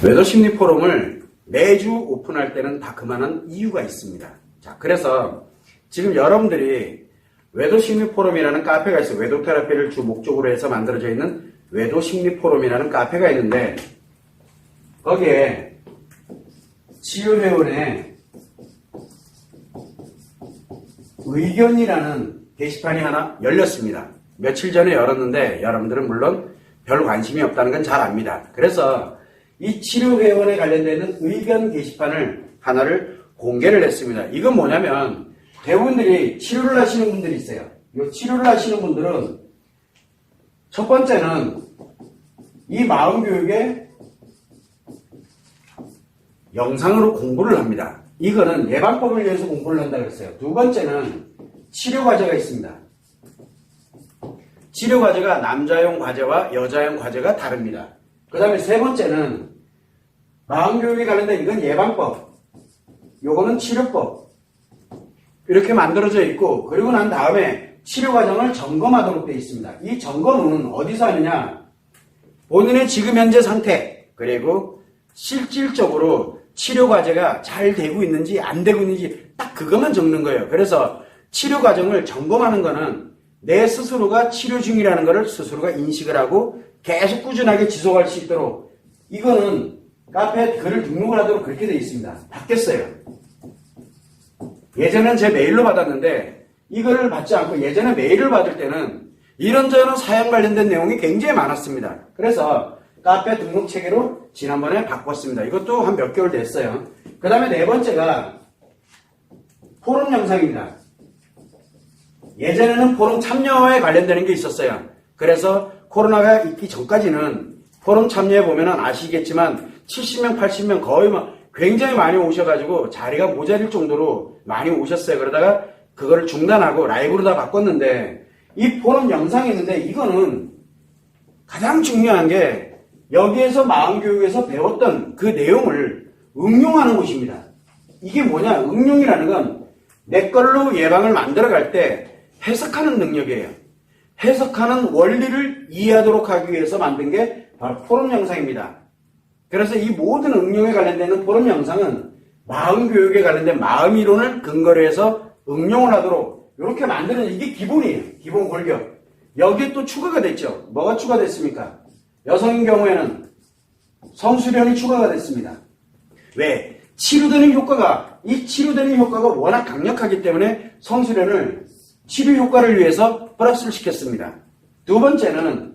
외도심리 포럼을 매주 오픈할 때는 다 그만한 이유가 있습니다. 자, 그래서 지금 여러분들이 외도심리 포럼이라는 카페가 있어요. 외도 테라피를 주 목적으로 해서 만들어져 있는 외도심리 포럼이라는 카페가 있는데, 거기에 치유회원의 의견이라는 게시판이 하나 열렸습니다. 며칠 전에 열었는데 여러분들은 물론 별 관심이 없다는 건 잘 압니다. 그래서 이 치료회원에 관련되는 의견 게시판을 하나를 공개를 했습니다. 이건 뭐냐면 대부분들이 치료를 하시는 분들이 있어요. 이 치료를 하시는 분들은 첫 번째는 이 마음교육에 영상으로 공부를 합니다. 이거는 예방법을 위해서 공부를 한다고 했어요. 두 번째는 치료 과제가 있습니다. 치료 과제가 남자용 과제와 여자용 과제가 다릅니다. 그 다음에 세 번째는 마음교육에 관련된 이건 예방법, 요거는 치료법 이렇게 만들어져 있고, 그리고 난 다음에 치료 과정을 점검하도록 되어 있습니다. 이 점검은 어디서 하느냐, 본인의 지금 현재 상태, 그리고 실질적으로 치료 과제가 잘 되고 있는지 안 되고 있는지 딱 그것만 적는 거예요. 그래서 치료 과정을 점검하는 거는 내 스스로가 치료 중이라는 것을 스스로가 인식을 하고 계속 꾸준하게 지속할 수 있도록, 이거는 카페에 글을 등록을 하도록 그렇게 되어 있습니다. 바뀌었어요. 예전엔 제 메일로 받았는데 이거를 받지 않고, 예전에 메일을 받을 때는 이런저런 사연 관련된 내용이 굉장히 많았습니다. 그래서 카페 등록 체계로 지난번에 바꿨습니다. 이것도 한 몇 개월 됐어요. 그 다음에 네 번째가 포럼 영상입니다. 예전에는 포럼 참여에 관련되는 게 있었어요. 그래서 코로나가 있기 전까지는 포럼 참여해 보면 아시겠지만 70명, 80명 거의 굉장히 많이 오셔가지고 자리가 모자릴 정도로 많이 오셨어요. 그러다가 그거를 중단하고 라이브로 다 바꿨는데, 이 포럼 영상이 있는데 이거는 가장 중요한 게 여기에서 마음교육에서 배웠던 그 내용을 응용하는 곳입니다. 이게 뭐냐, 응용이라는 건 내 걸로 예방을 만들어갈 때 해석하는 능력이에요. 해석하는 원리를 이해하도록 하기 위해서 만든 게 바로 포럼 영상입니다. 그래서 이 모든 응용에 관련되는 포럼 영상은 마음교육에 관련된 마음이론을 근거로 해서 응용을 하도록 이렇게 만드는, 이게 기본이에요. 기본 골격. 여기에 또 추가가 됐죠. 뭐가 추가됐습니까? 여성인 경우에는 성수련이 추가가 됐습니다. 왜? 치료되는 효과가, 이 치료되는 효과가 워낙 강력하기 때문에 성수련을 치료 효과를 위해서 플러스를 시켰습니다. 두 번째는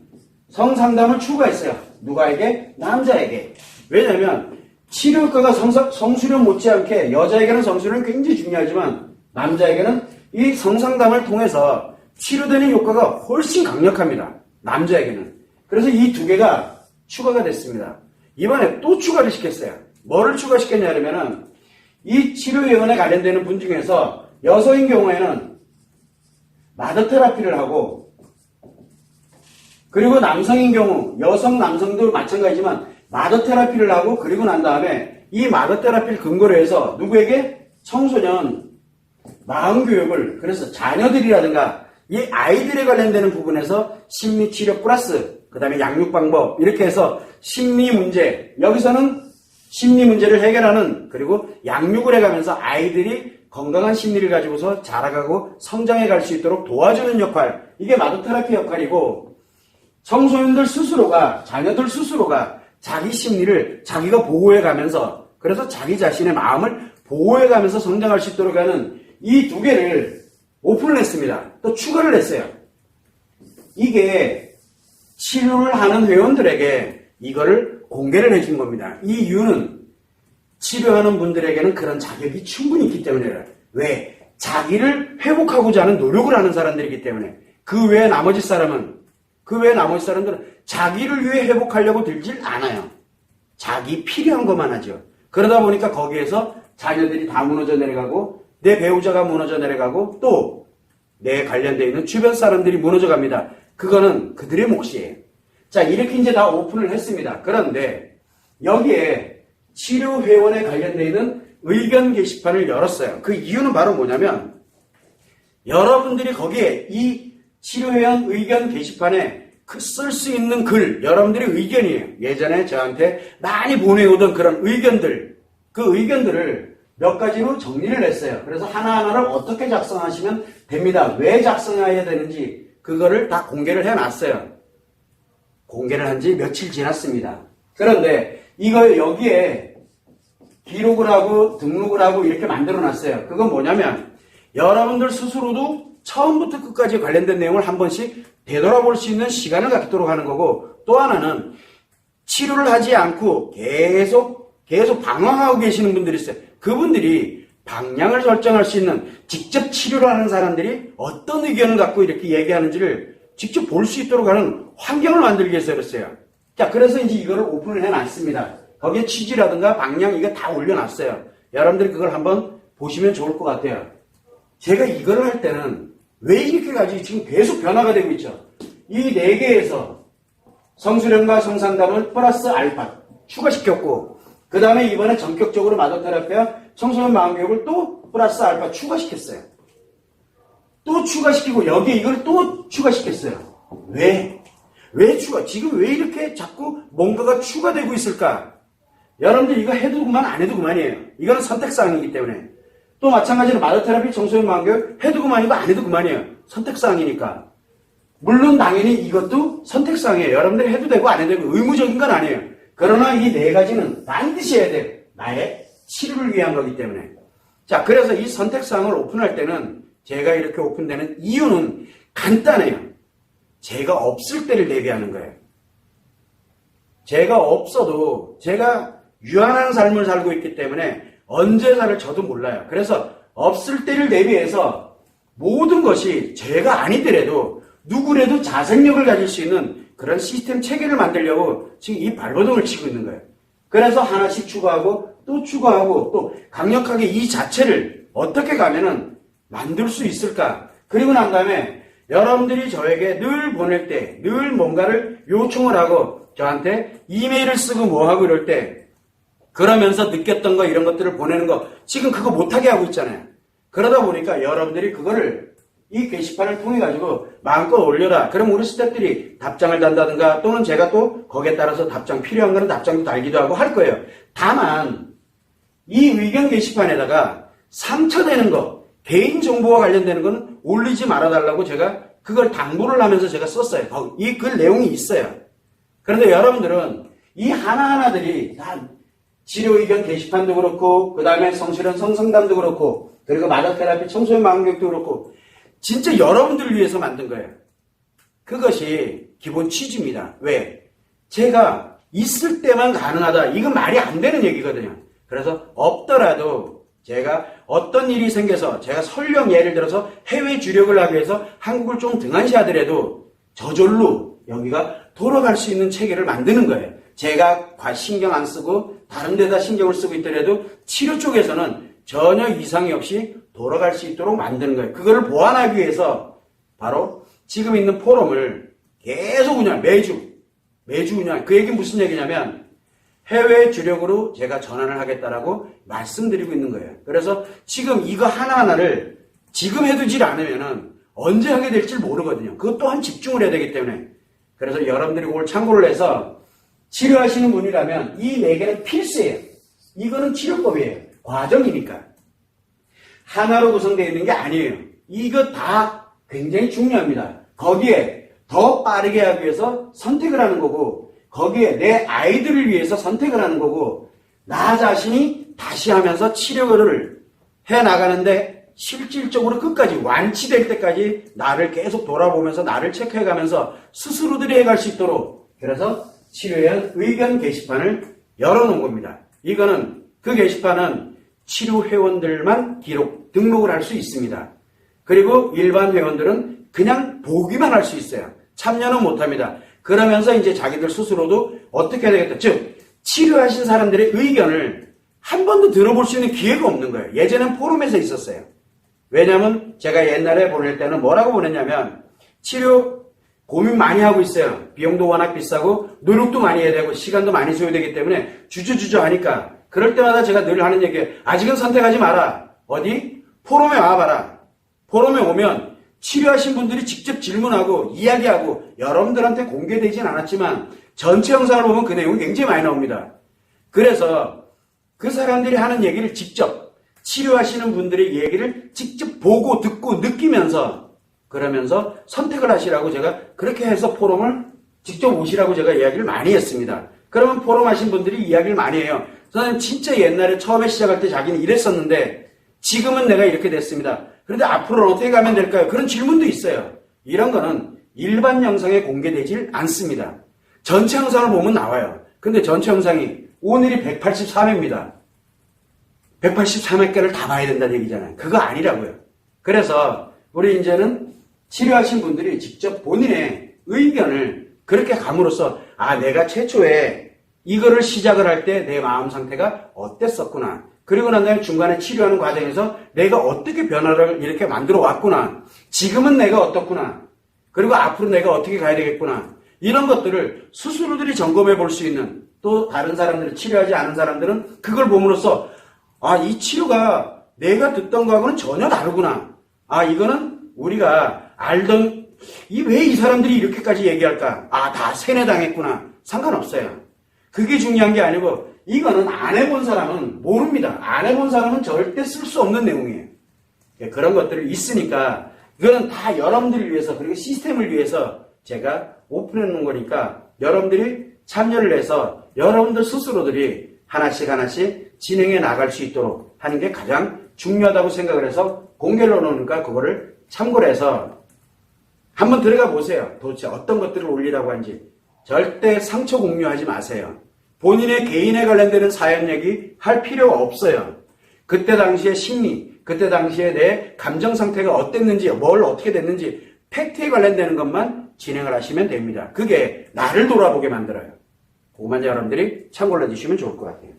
성상담을 추가했어요. 누가에게? 남자에게. 왜냐하면 치료 효과가 성수련 못지않게 여자에게는 성수련은 굉장히 중요하지만 남자에게는 이 성상담을 통해서 치료되는 효과가 훨씬 강력합니다. 남자에게는. 그래서 이 두 개가 추가가 됐습니다. 이번에 또 추가를 시켰어요. 뭐를 추가시켰냐면은 이 치료회원에 관련되는 분 중에서 여성인 경우에는 마더 테라피를 하고, 그리고 남성인 경우 여성 남성도 마찬가지지만 마더 테라피를 하고, 그리고 난 다음에 이 마더 테라피를 근거로 해서 누구에게? 청소년 마음교육을, 그래서 자녀들이라든가 이 아이들에 관련되는 부분에서 심리치료 플러스 그 다음에 양육방법 이렇게 해서 심리문제, 여기서는 심리문제를 해결하는, 그리고 양육을 해가면서 아이들이 건강한 심리를 가지고서 자라가고 성장해 갈 수 있도록 도와주는 역할, 이게 마더 테라피 역할이고, 청소년들 스스로가, 자녀들 스스로가 자기 심리를 자기가 보호해 가면서, 그래서 자기 자신의 마음을 보호해 가면서 성장할 수 있도록 하는 이 두 개를 오픈을 했습니다. 또 추가를 했어요. 이게 치료를 하는 회원들에게 이거를 공개를 해준 겁니다. 이 이유는 치료하는 분들에게는 그런 자격이 충분히 있기 때문이에요. 왜? 자기를 회복하고자 하는 노력을 하는 사람들이기 때문에. 그 외에 나머지 사람들은 자기를 위해 회복하려고 들질 않아요. 자기 필요한 것만 하죠. 그러다 보니까 거기에서 자녀들이 다 무너져 내려가고, 내 배우자가 무너져 내려가고, 또 내 관련되어 있는 주변 사람들이 무너져 갑니다. 그거는 그들의 몫이에요. 자, 이렇게 이제 다 오픈을 했습니다. 그런데 여기에 치료회원에 관련되어 있는 의견 게시판을 열었어요. 그 이유는 바로 뭐냐면, 여러분들이 거기에 이 치료회원 의견 게시판에 쓸 수 있는 글, 여러분들의 의견이에요. 예전에 저한테 많이 보내오던 그런 의견들, 그 의견들을 몇 가지로 정리를 했어요. 그래서 하나하나를 어떻게 작성하시면 됩니다. 왜 작성해야 되는지 그거를 다 공개를 해놨어요. 공개를 한 지 며칠 지났습니다. 그런데 이거 여기에 기록을 하고 등록을 하고 이렇게 만들어놨어요. 그건 뭐냐면 여러분들 스스로도 처음부터 끝까지 관련된 내용을 한 번씩 되돌아볼 수 있는 시간을 갖도록 하는 거고, 또 하나는 치료를 하지 않고 계속 방황하고 계시는 분들이 있어요. 그분들이 방향을 설정할 수 있는, 직접 치료를 하는 사람들이 어떤 의견을 갖고 이렇게 얘기하는지를 직접 볼 수 있도록 하는 환경을 만들기 위해서 그랬어요. 자, 그래서 이제 이거를 오픈을 해놨습니다. 거기에 취지라든가 방향 이거 다 올려놨어요. 여러분들이 그걸 한번 보시면 좋을 것 같아요. 제가 이걸 할 때는 왜 이렇게 가지고 지금 계속 변화가 되고 있죠. 이 4개에서 성수련과 성상담을 플러스 알파 추가시켰고, 그 다음에 이번에 전격적으로 마더테라피와 청소년 마음교육을 또 플러스 알파 추가시켰어요. 또 추가시키고 여기에 이걸 또 추가시켰어요. 왜 추가? 지금 왜 이렇게 자꾸 뭔가가 추가되고 있을까? 여러분들 이거 해도 그만 안 해도 그만이에요. 이거는 선택사항이기 때문에. 또 마찬가지로 마더테라피, 청소년 마음교육 해도 그만이고 안 해도 그만이에요. 선택사항이니까. 물론 당연히 이것도 선택사항이에요. 여러분들이 해도 되고 안 해도 되고 의무적인 건 아니에요. 그러나 이 4가지는 반드시 해야 돼요. 나의 치료를 위한 거기 때문에. 자, 그래서 이 선택사항을 오픈할 때는 제가 이렇게 오픈되는 이유는 간단해요. 제가 없을 때를 대비하는 거예요. 제가 없어도 제가 유한한 삶을 살고 있기 때문에 언제 살을 저도 몰라요. 그래서 없을 때를 대비해서 모든 것이 제가 아니더라도 누구라도 자생력을 가질 수 있는 그런 시스템 체계를 만들려고 지금 이 발버둥을 치고 있는 거예요. 그래서 하나씩 추가하고 또 강력하게 이 자체를 어떻게 가면은 만들 수 있을까? 그리고 난 다음에 여러분들이 저에게 늘 보낼 때, 늘 뭔가를 요청을 하고 저한테 이메일을 쓰고 뭐하고 이럴 때 그러면서 느꼈던 거 이런 것들을 보내는 거 지금 그거 못하게 하고 있잖아요. 그러다 보니까 여러분들이 그거를 이 게시판을 통해 가지고 마음껏 올려라. 그럼 우리 스태프들이 답장을 단다든가 또는 제가 또 거기에 따라서 답장 필요한 거는 답장도 달기도 하고 할 거예요. 다만 이 의견 게시판에다가 상처되는 거, 개인정보와 관련되는 거는 올리지 말아달라고 제가 그걸 당부를 하면서 제가 썼어요. 이 글 내용이 있어요. 그런데 여러분들은 이 하나하나들이 다 치료 의견 게시판도 그렇고 그 다음에 성실한 성상담도 그렇고 그리고 마더테라피 청소년 마음교육도 그렇고 진짜 여러분들을 위해서 만든 거예요. 그것이 기본 취지입니다. 왜? 제가 있을 때만 가능하다. 이건 말이 안 되는 얘기거든요. 그래서 없더라도 제가 어떤 일이 생겨서 제가 설령 예를 들어서 해외 주력을 하기 위해서 한국을 좀 등한시하더라도 저절로 여기가 돌아갈 수 있는 체계를 만드는 거예요. 제가 신경 안 쓰고 다른 데다 신경을 쓰고 있더라도 치료 쪽에서는 전혀 이상이 없이 돌아갈 수 있도록 만드는 거예요. 그거를 보완하기 위해서 바로 지금 있는 포럼을 계속 운영, 매주 운영. 그 얘기는 무슨 얘기냐면 해외 주력으로 제가 전환을 하겠다라고 말씀드리고 있는 거예요. 그래서 지금 이거 하나하나를 지금 해두질 않으면은 언제 하게 될지 모르거든요. 그것 또한 집중을 해야 되기 때문에. 그래서 여러분들이 그걸 참고를 해서 치료하시는 분이라면 이 4개는 필수예요. 이거는 치료법이에요. 과정이니까. 하나로 구성되어 있는 게 아니에요. 이거 다 굉장히 중요합니다. 거기에 더 빠르게 하기 위해서 선택을 하는 거고 거기에 내 아이들을 위해서 선택을 하는 거고 나 자신이 다시 하면서 치료를 해나가는데 실질적으로 끝까지 완치될 때까지 나를 계속 돌아보면서 나를 체크해가면서 스스로들이 해갈 수 있도록 그래서 치료의 의견 게시판을 열어놓은 겁니다. 이거는 그 게시판은 치료 회원들만 등록을 할 수 있습니다. 그리고 일반 회원들은 그냥 보기만 할 수 있어요. 참여는 못합니다. 그러면서 이제 자기들 스스로도 어떻게 해야 되겠다. 즉 치료하신 사람들의 의견을 한 번도 들어볼 수 있는 기회가 없는 거예요. 예전엔 포럼에서 있었어요. 왜냐하면 제가 옛날에 보낼 때는 뭐라고 보냈냐면 치료 고민 많이 하고 있어요. 비용도 워낙 비싸고 노력도 많이 해야 되고 시간도 많이 소요되기 때문에 주저주저 하니까 그럴 때마다 제가 늘 하는 얘기예요. 아직은 선택하지 마라. 어디? 포럼에 와봐라. 포럼에 오면 치료하신 분들이 직접 질문하고 이야기하고 여러분들한테 공개되진 않았지만 전체 영상을 보면 그 내용이 굉장히 많이 나옵니다. 그래서 그 사람들이 하는 얘기를 직접 치료하시는 분들의 얘기를 직접 보고 듣고 느끼면서 그러면서 선택을 하시라고 제가 그렇게 해서 포럼을 직접 오시라고 제가 이야기를 많이 했습니다. 그러면 포럼 하신 분들이 이야기를 많이 해요. 저는 진짜 옛날에 처음에 시작할 때 자기는 이랬었는데 지금은 내가 이렇게 됐습니다. 그런데 앞으로는 어떻게 가면 될까요? 그런 질문도 있어요. 이런 거는 일반 영상에 공개되질 않습니다. 전체 영상을 보면 나와요. 근데 전체 영상이 오늘이 183회입니다. 183회까지를 다 봐야 된다는 얘기잖아요. 그거 아니라고요. 그래서 우리 이제는 치료하신 분들이 직접 본인의 의견을 그렇게 감으로써 내가 최초에 이거를 시작을 할 때 내 마음 상태가 어땠었구나. 그리고 난 다음에 중간에 치료하는 과정에서 내가 어떻게 변화를 이렇게 만들어 왔구나. 지금은 내가 어떻구나. 그리고 앞으로 내가 어떻게 가야 되겠구나. 이런 것들을 스스로들이 점검해 볼 수 있는 또 다른 사람들은 치료하지 않은 사람들은 그걸 봄으로써 이 치료가 내가 듣던 거하고는 전혀 다르구나. 이거는 우리가 알던 왜 이 사람들이 이렇게까지 얘기할까? 다 세뇌당했구나. 상관없어요. 그게 중요한 게 아니고 이거는 안 해본 사람은 모릅니다. 안 해본 사람은 절대 쓸 수 없는 내용이에요. 그런 것들이 있으니까 이거는 다 여러분들을 위해서 그리고 시스템을 위해서 제가 오픈해 놓은 거니까 여러분들이 참여를 해서 여러분들 스스로들이 하나씩 진행해 나갈 수 있도록 하는 게 가장 중요하다고 생각을 해서 공개를 넣으니까 그거를 참고를 해서 한번 들어가 보세요. 도대체 어떤 것들을 올리라고 하는지. 절대 상처 공유하지 마세요. 본인의 개인에 관련되는 사연 얘기 할 필요가 없어요. 그때 당시의 심리, 그때 당시에 내 감정 상태가 어땠는지, 뭘 어떻게 됐는지 팩트에 관련되는 것만 진행을 하시면 됩니다. 그게 나를 돌아보게 만들어요. 그것만 여러분들이 참고를 해주시면 좋을 것 같아요.